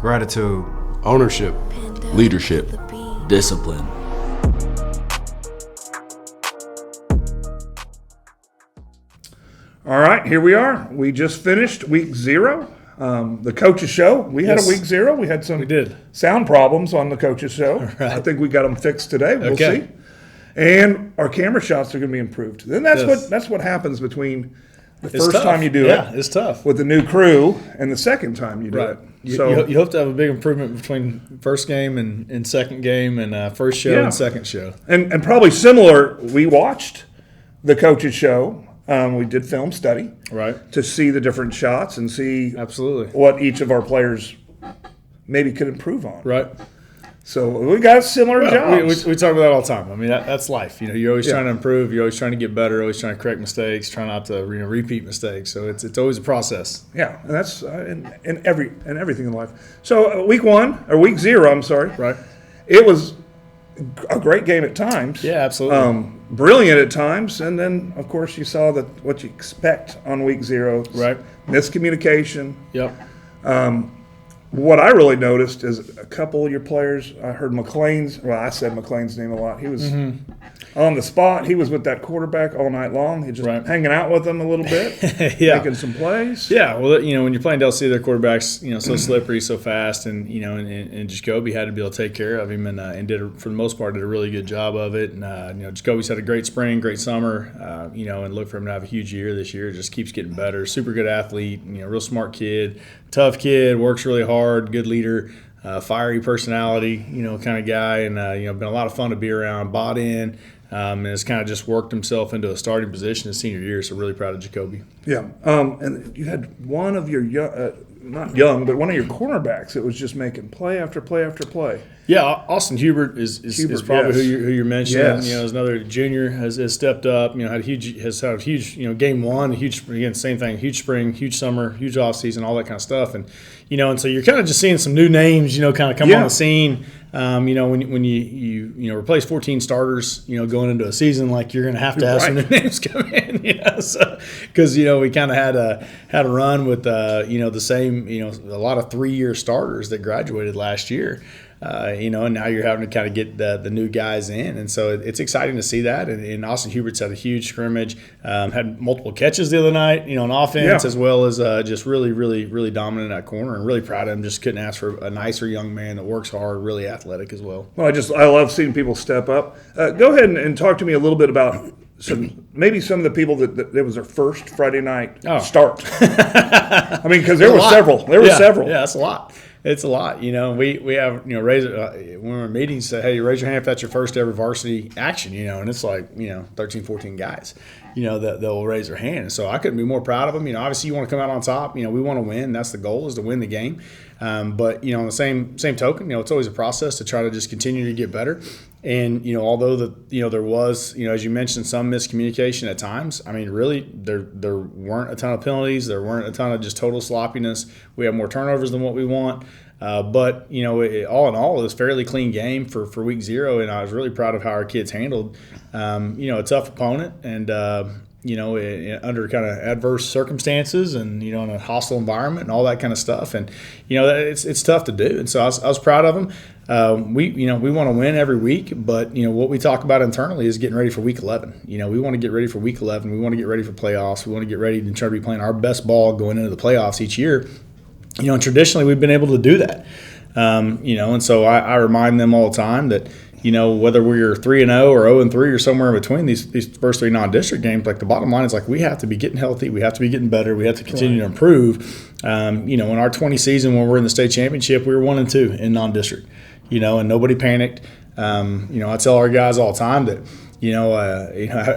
Gratitude. Ownership. Leadership. Discipline. All right, here we are. We just finished week 0. The coaches show. We had a week 0. We had some sound problems on the coaches show. Right. I think we got them fixed today. We'll see. And our camera shots are going to be improved. Then that's what happens between the first time you do it. Yeah, it's tough. With the new crew and the second time you do it. So you hope to have a big improvement between first game and second game and first show and second show. And probably similar, we watched the coaches show. We did film study to see the different shots and see what each of our players maybe could improve on. Right. So we got similar jobs. We talk about that all the time. I mean, that's life. You're always trying to improve. You're always trying to get better. Always trying to correct mistakes. Try not to repeat mistakes. So it's always a process. Yeah, and that's in everything in life. So week 0, I'm sorry. Right. It was a great game at times. Yeah, absolutely. Brilliant at times, and then of course you saw what you expect on week 0. Right. Miscommunication. Yep. What I really noticed is a couple of your players. I heard McLean's. Well, I said McLean's name a lot. He was on the spot. He was with that quarterback all night long. He just hanging out with him a little bit, making some plays. Yeah. Well, when you're playing Del C, their quarterback's so slippery, so fast, and Jacoby had to be able to take care of him, and did for the most part did a really good job of it. And Jacoby's had a great spring, great summer. And look for him to have a huge year this year. Just keeps getting better. Super good athlete. Real smart kid. Tough kid, works really hard, good leader, fiery personality, kind of guy, and been a lot of fun to be around. Bought in, and has kind of just worked himself into a starting position his senior year. So really proud of Jacoby. Yeah, and you had one of your not young, but one of your cornerbacks that was just making play after play after play. Yeah, Austin Hubert is probably who you're mentioning. Yes. Is another junior has stepped up. Had a huge game 1, same thing, huge spring, huge summer, huge off season, all that kind of stuff. And so you're kind of just seeing some new names, kind of come on the scene. When you replace 14 starters, going into a season, like you're going to have some new names come in, because we kind of had a run with the same a lot of 3-year starters that graduated last year. And now you're having to kind of get the new guys in. And so it's exciting to see that. And Austin Hubert's had a huge scrimmage, had multiple catches the other night, on offense, as well as just really, really, really dominant at corner. And really proud of him. Just couldn't ask for a nicer young man that works hard, really athletic as well. Well, I love seeing people step up. Go ahead and talk to me a little bit about some of the people that it was their first Friday night start. I mean, because there were several. Yeah, that's a lot. It's a lot. We have, raise when we're in meetings, say, hey, raise your hand if that's your first ever varsity action, and it's like, 13, 14 guys, that they'll raise their hand. And so I couldn't be more proud of them. Obviously you want to come out on top. We want to win. That's the goal, is to win the game. But, on the same token, it's always a process to try to just continue to get better. And, although there was, as you mentioned, some miscommunication at times, I mean, really, there weren't a ton of penalties. There weren't a ton of just total sloppiness. We have more turnovers than what we want. But, all in all, it was a fairly clean game for week 0. And I was really proud of how our kids handled, a tough opponent and, under kind of adverse circumstances and, in a hostile environment and all that kind of stuff. And, it's tough to do. And so I was proud of them. We want to win every week, but, what we talk about internally is getting ready for week 11. We want to get ready for week 11. We want to get ready for playoffs. We want to get ready to try to be playing our best ball going into the playoffs each year. And traditionally we've been able to do that. And so I remind them all the time that, whether we're 3-0 or 0-3 or somewhere in between these first 3 non-district games, like the bottom line is like we have to be getting healthy, we have to be getting better, we have to continue to improve. In our 20 season when we're in the state championship, we were 1-2 in non-district, and nobody panicked. I tell our guys all the time that,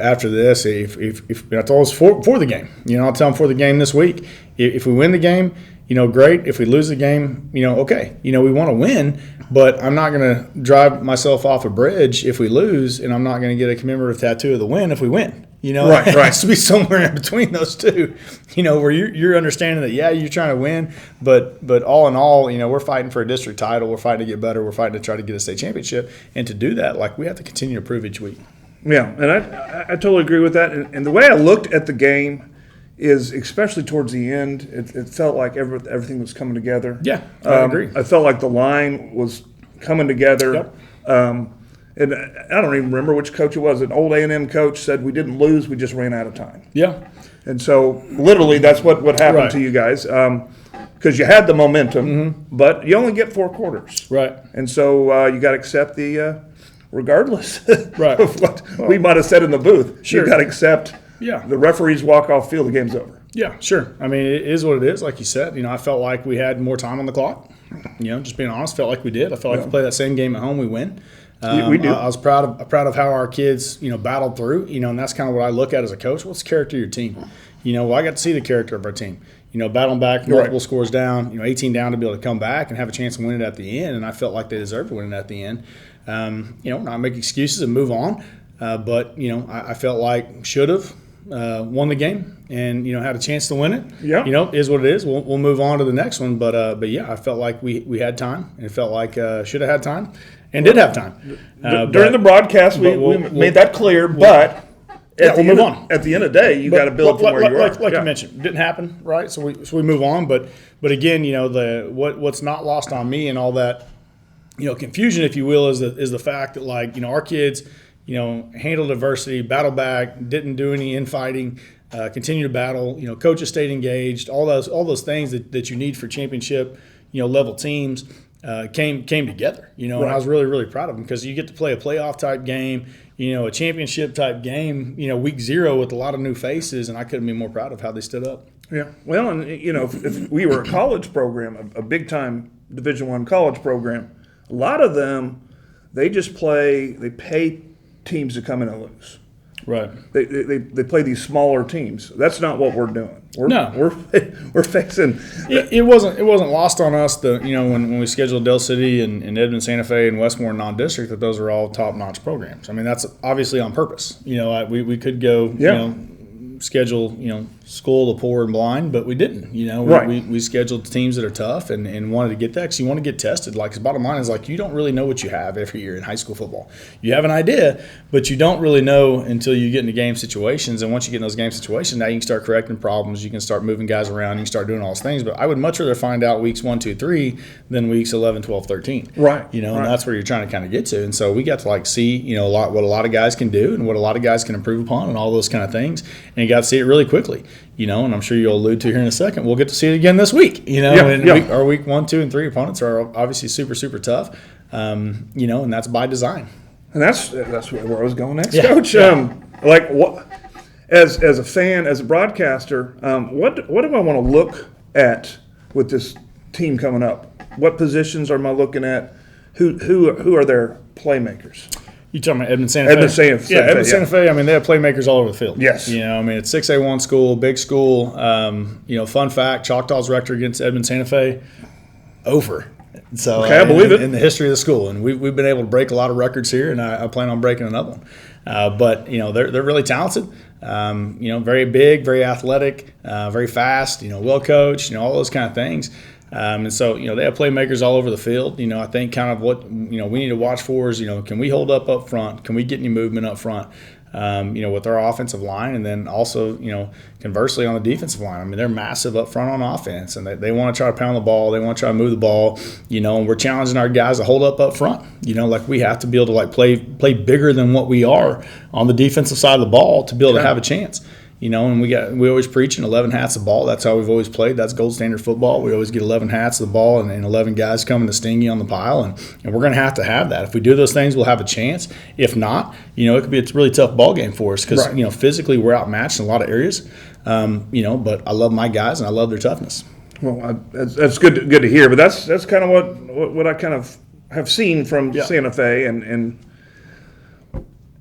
after this, if I told us for the game, I'll tell them for the game this week, if we win the game, great. If we lose the game, okay. We want to win, but I'm not going to drive myself off a bridge if we lose, and I'm not going to get a commemorative tattoo of the win if we win. It has to be somewhere in between those two, where you're understanding that, you're trying to win, but all in all, we're fighting for a district title. We're fighting to get better. We're fighting to try to get a state championship. And to do that, we have to continue to improve each week. Yeah, and I totally agree with that. And the way I looked at the game is especially towards the end, it felt like everything was coming together. Yeah, I agree. I felt like the line was coming together. Yep. And I don't even remember which coach it was. An old A&M coach said we didn't lose, we just ran out of time. Yeah. And so literally that's what happened Right. to you guys. Because you had the momentum, but you only get 4 quarters. Right. And so you got to accept the, regardless Right. of what we might have said in the booth, Sure. you got to accept the referees walk off field, the game's over. Yeah, sure. I mean, it is what it is. Like you said, I felt like we had more time on the clock. Just being honest, felt like we did. I felt like if we play that same game at home, we win. We do. I was proud of how our kids, battled through, and that's kind of what I look at as a coach. What's the character of your team? Well, I got to see the character of our team. Battling back multiple scores down, 18 down to be able to come back and have a chance to win it at the end. And I felt like they deserved to win it at the end. Not make excuses and move on. But I felt like should have won the game and had a chance to win it. Yeah. Is what it is. We'll move on to the next one. But yeah, I felt like we had time. And it felt like should have had time and did have time. During the broadcast, we made that clear. But we'll move on. At the end of the day, you got to build from where you are. Like you mentioned, didn't happen, right? So we move on. But again, what's not lost on me and all that, confusion, if you will, is the fact that our kids, handled adversity, battled back, didn't do any infighting, continue to battle. Coaches stayed engaged. All those things that you need for championship, level teams. Came together, and I was really, really proud of them because you get to play a playoff type game, a championship type game, week 0 with a lot of new faces, and I couldn't be more proud of how they stood up. Yeah, well, and if we were a college program, a big time Division I college program, a lot of them they pay teams to come in and lose. Right. They play these smaller teams. That's not what we're doing. We're fixing. It wasn't lost on us when we scheduled Del City and Edmond, Santa Fe, and Westmore non-district that those are all top-notch programs. I mean, that's obviously on purpose. We could go schedule school the poor and blind, but we didn't. We scheduled teams that are tough and wanted to get that because you want to get tested. Like, the bottom line is you don't really know what you have every year in high school football. You have an idea, but you don't really know until you get into game situations. And once you get in those game situations, now you can start correcting problems. You can start moving guys around. You can start doing all those things. But I would much rather find out weeks 1, 2, 3 than weeks 11, 12, 13. Right. And that's where you're trying to kind of get to. And so we got to see what a lot of guys can do and what a lot of guys can improve upon and all those kind of things. And you got to see it really quickly. And I'm sure you'll allude to here in a second. We'll get to see it again this week. Our week 1, 2, and 3 opponents are obviously super, super tough. And that's by design. And that's where I was going next, Coach. What, as a fan, as a broadcaster, what do I want to look at with this team coming up? What positions am I looking at? Who are their playmakers? You talking about Edmond Santa Fe? Edmond Santa Fe. I mean, they have playmakers all over the field. Yes. It's 6A1 school, big school. Fun fact: Choctaw's record against Edmond Santa Fe over. So I believe it in the history of the school, and we've been able to break a lot of records here, and I plan on breaking another one. But they're really talented. Very big, very athletic, very fast. Well coached. All those kind of things. And so, they have playmakers all over the field. I think kind of what, we need to watch for is, can we hold up front? Can we get any movement up front, with our offensive line? And then also, conversely on the defensive line. I mean, they're massive up front on offense, and they want to try to pound the ball. They want to try to move the ball, and we're challenging our guys to hold up front. We have to be able to play bigger than what we are on the defensive side of the ball to be able to have a chance. And we always preach 11 hats of ball. That's how we've always played. That's gold standard football. We always get 11 hats of the ball and 11 guys coming to sting you on the pile. And we're going to have that. If we do those things, we'll have a chance. If not, it could be a really tough ball game for us because, physically we're outmatched in a lot of areas. But I love my guys and I love their toughness. Well, that's good to hear. But that's kind of what I kind of have seen from Santa Fe and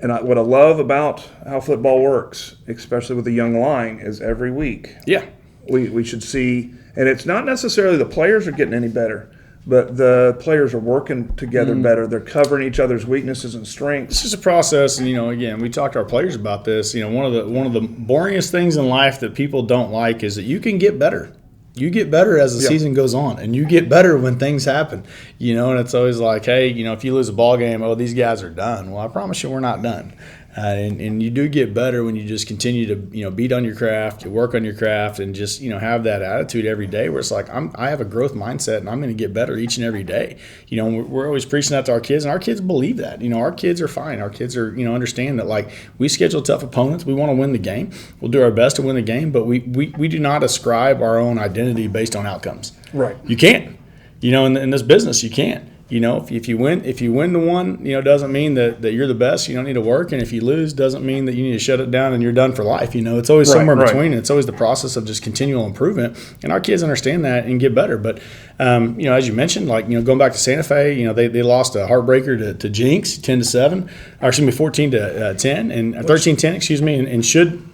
what I love about how football works, especially with the young line, is every week. Yeah. We should see, and it's not necessarily the players are getting any better, but the players are working together better. They're covering each other's weaknesses and strengths. It's just a process, and again, we talked to our players about this. One of the boringest things in life that people don't like is that you can get better. You get better as the season goes on, and you get better when things happen, and it's always like, hey, if you lose a ball game, these guys are done. Well, I promise you we're not done. And you do get better when you just continue to, beat on your craft, you work on your craft, and just, have that attitude every day where it's like, I have a growth mindset and I'm going to get better each and every day. We're always preaching that to our kids, and our kids believe that. Our kids are fine. Our kids are, understand that, like, we schedule tough opponents. We want to win the game. We'll do our best to win the game, but we do not ascribe our own identity based on outcomes. Right. You can't. In this business, you can't. If you win the one, doesn't mean that you're the best. You don't need to work. And if you lose, doesn't mean that you need to shut it down and you're done for life. It's always somewhere between. It's always the process of just continual improvement. And our kids understand that and get better. But, as you mentioned, like, going back to Santa Fe, they lost a heartbreaker to Jinx 10-7, or excuse me, 14-10 and 13-10, excuse me, and should,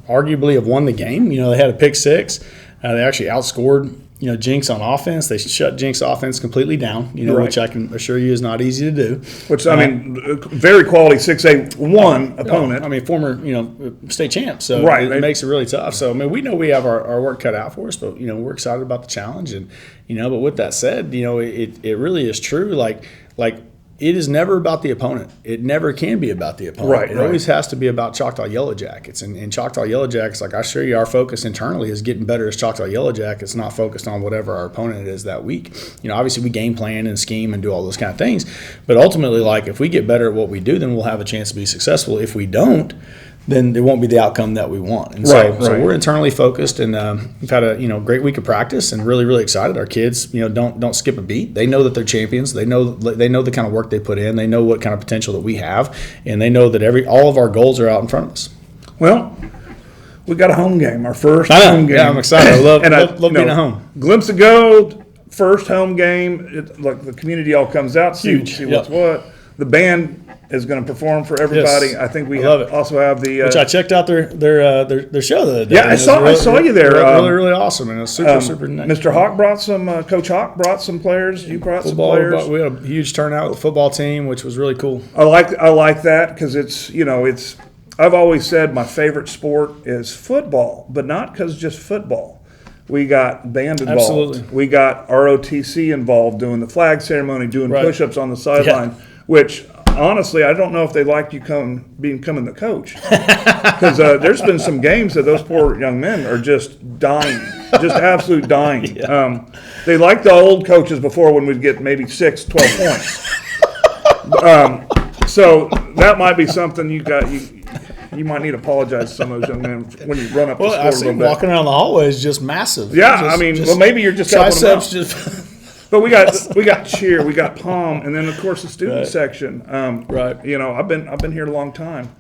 arguably have won the game. They had a pick six. They actually outscored Jinx on offense. They shut Jinx offense completely down, which I can assure you is not easy to do. Which, very quality 6'1" opponent. Former, state champ. So it makes it really tough. So, we know we have our work cut out for us, but, we're excited about the challenge. And, but with that said, it really is true. Like, it is never about the opponent. It never can be about the opponent. It always has to be about Choctaw Yellow Jackets. And Choctaw Yellow Jackets, like I assure you, our focus internally is getting better as Choctaw Yellow Jackets, not focused on whatever our opponent is that week. Obviously we game plan and scheme and do all those kind of things. But ultimately, like, if we get better at what we do, then we'll have a chance to be successful. If we don't, then it won't be the outcome that we want. And so we're internally focused, and we've had a great week of practice, and really, really excited. Our kids, don't skip a beat. They know that they're champions. They know the kind of work they put in. They know what kind of potential that we have, and they know that all of our goals are out in front of us. Well, we got a home game, our first home game. Yeah, I'm excited. I love being at home. Glimpse of Gold, first home game. Like, the community all comes out, see what's what. The band is going to perform for everybody. Yes. I think we also have the which I checked out their show the other day. Yeah, I saw you there. Really, really awesome, and it was super nice. Mr. Hawk brought some. Coach Hawk brought some players. You brought some players. We had a huge turnout with the football team, which was really cool. I like that because it's. I've always said my favorite sport is football, but not because just football. We got band involved. Absolutely. We got ROTC involved doing the flag ceremony, doing push-ups on the sideline, which honestly I don't know if they like you becoming the coach, because there's been some games that those poor young men are just dying, just absolute dying. Yeah. They like the old coaches before when we'd get maybe 6, 12 points. So that might be something you might need to apologize to some of those young men when you run up the score a little bit. Walking around the hallway is just massive. Yeah, maybe you're just triceps just. But we got cheer, we got palm, and then of course the student section. I've been here a long time.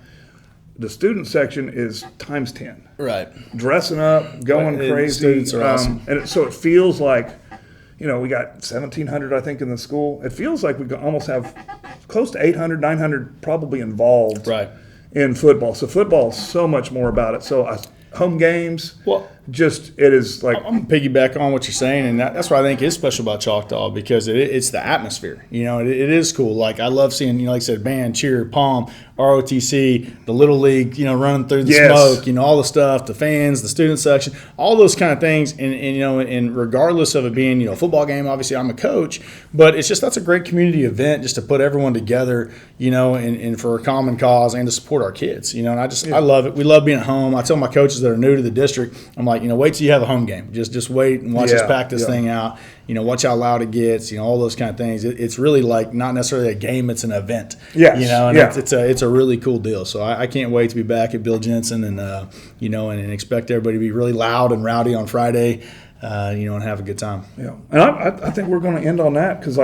The student section is times 10. Right. Dressing up, going crazy. Students are awesome. And so it feels like, we got 1,700 I think in the school. It feels like we almost have close to 800, 900 probably involved. Right. In football. So football is so much more about it. So home games, it is like. I'm piggyback on what you're saying, and that's what I think is special about Choctaw, because it's the atmosphere. It is cool. Like, I love seeing, like I said, band, cheer, palm, ROTC, the Little League, running through the smoke, all the stuff, the fans, the student section, all those kind of things. And regardless of it being, a football game, obviously I'm a coach, but it's just, that's a great community event just to put everyone together, and for a common cause and to support our kids, and I love it. We love being at home. I tell my coaches that are new to the district, I'm like, wait till you have a home game. Just wait and watch us pack this thing out. Watch how loud it gets. All those kind of things. It's really like not necessarily a game; it's an event. Yes. It's a really cool deal. So I can't wait to be back at Bill Jensen and and expect everybody to be really loud and rowdy on Friday. And have a good time. Yeah, and I think we're going to end on that because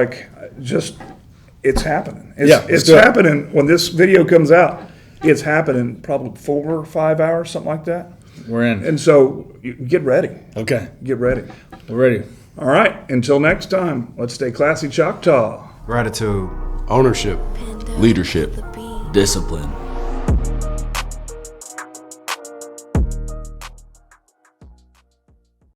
it's happening. It's happening when this video comes out. It's happening probably 4 or 5 hours, something like that. We're in. And so get ready. Okay. Get ready. We're ready. All right. Until next time, let's stay classy, Choctaw. Gratitude. Ownership. Leadership. Discipline.